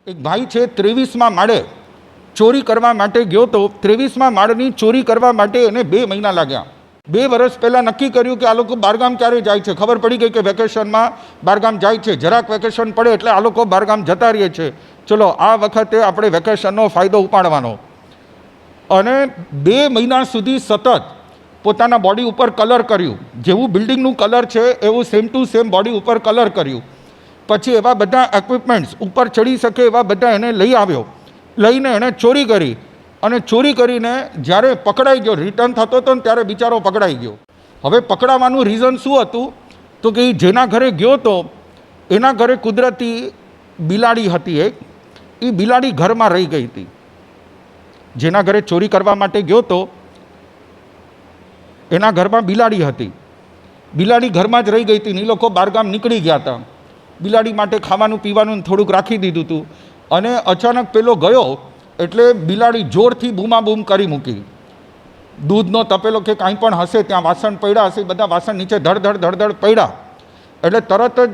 એક ભાઈ છે 23મા માળે ચોરી કરવા માટે ગયો તો 23મા માળની ચોરી કરવા માટે એને 2 મહિના લાગ્યા। 2 વર્ષ પહેલાં નક્કી કર્યું કે આ લોકો બહારગામ ક્યારે જાય છે। ખબર પડી ગઈ કે વેકેશનમાં બહારગામ જાય છે, જરાક વેકેશન પડે એટલે આ લોકો બહારગામ જતા રહે છે। ચલો આ વખતે આપણે વેકેશનનો ફાયદો ઉપાડવાનો, અને 2 મહિના સુધી સતત પોતાના બોડી ઉપર કલર કર્યું। જેવું બિલ્ડિંગનું કલર છે એવું સેમ ટુ સેમ બોડી ઉપર કલર કર્યું। પછી એવા બધા એક્વિપમેન્ટ્સ ઉપર ચડી શકે એવા બધા એને લઈ આવ્યો, લઈને એણે ચોરી કરી, અને ચોરી કરીને જ્યારે પકડાઈ ગયો, રિટર્ન થતો હતો ને ત્યારે બિચારો પકડાઈ ગયો। હવે પકડાવાનું રીઝન શું હતું તો કે જેના ઘરે ગયો તો એના ઘરે કુદરતી બિલાડી હતી એક, એ બિલાડી ઘરમાં રહી ગઈ હતી। જેના ઘરે ચોરી કરવા માટે ગયો તો એના ઘરમાં બિલાડી હતી, બિલાડી ઘરમાં જ રહી ગઈ હતી ને એ લોકો બહારગામ નીકળી ગયા હતા। બિલાડી માટે ખાવાનું પીવાનું થોડુંક રાખી દીધું હતું, અને અચાનક પેલો ગયો એટલે બિલાડી જોરથી બૂમાબૂમ કરી મૂકી। દૂધનો તપેલો કે કાંઈ પણ હશે, ત્યાં વાસણ પડ્યા હશે, બધા વાસણ નીચે ધડધડ ધડધડ પડ્યા। એટલે તરત જ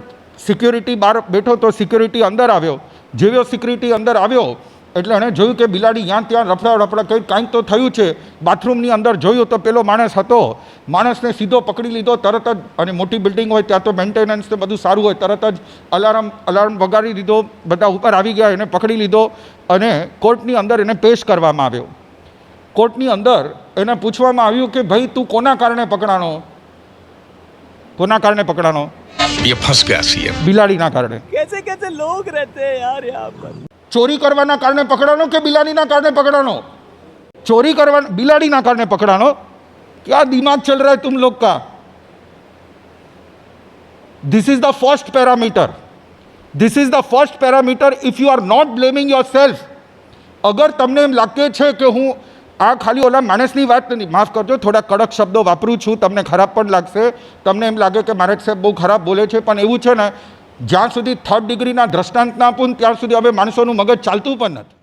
સિક્યુરિટી બહાર બેઠો તો સિક્યુરિટી અંદર આવ્યો। જેવો સિક્યુરિટી અંદર આવ્યો એટલે એણે જોયું કે બિલાડી ત્યાં રફડા રફડા કંઈક કાંઈક તો થયું છે। બાથરૂમની અંદર જોયું તો પેલો માણસ હતો, માણસને સીધો પકડી લીધો તરત જ, અને મોટી બિલ્ડિંગ હોય ત્યાં તો મેન્ટેનન્સ તો બધું સારું હોય, તરત જ અલાર્મ વગાડી દીધો, બધા ઉપર આવી ગયા, એને પકડી લીધો અને કોર્ટની અંદર એને પેશ કરવામાં આવ્યો। કોર્ટની અંદર એને પૂછવામાં આવ્યું કે ભાઈ તું કોના કારણે પકડાનો, કોના કારણે પકડાનો? ये फंस गया सीएम। બિલાડીના કારણે। कैसे कैसे लोग रहते हैं यार यहाँ पर। ચોરી કરવાના કારણે પકડાનો કે બિલાડીના કારણે પકડાનો? ચોરી કરવા બિલાડીના કારણે પकड़ानो। क्या दिमाग चल रहा है तुम लोग का? This is the first parameter, this is the first parameter. If you are not blaming yourself, अगर तमने एम लागे छे कि हूँ आ खाली ओला माणसनी वात नहीं, माफ करजो थोड़ा कड़क शब्दों वापरू छूँ, तमने खराब पण लागशे, तमने एम लागे कि महाराज साहेब बहु खराब बोले छे, पण एवुं छे ने ज्यां सुधी 3rd डिग्रीना दृष्टांत ना आपूं त्यां सुधी हवे माणसोनुं मगज चालतुं पण नथी।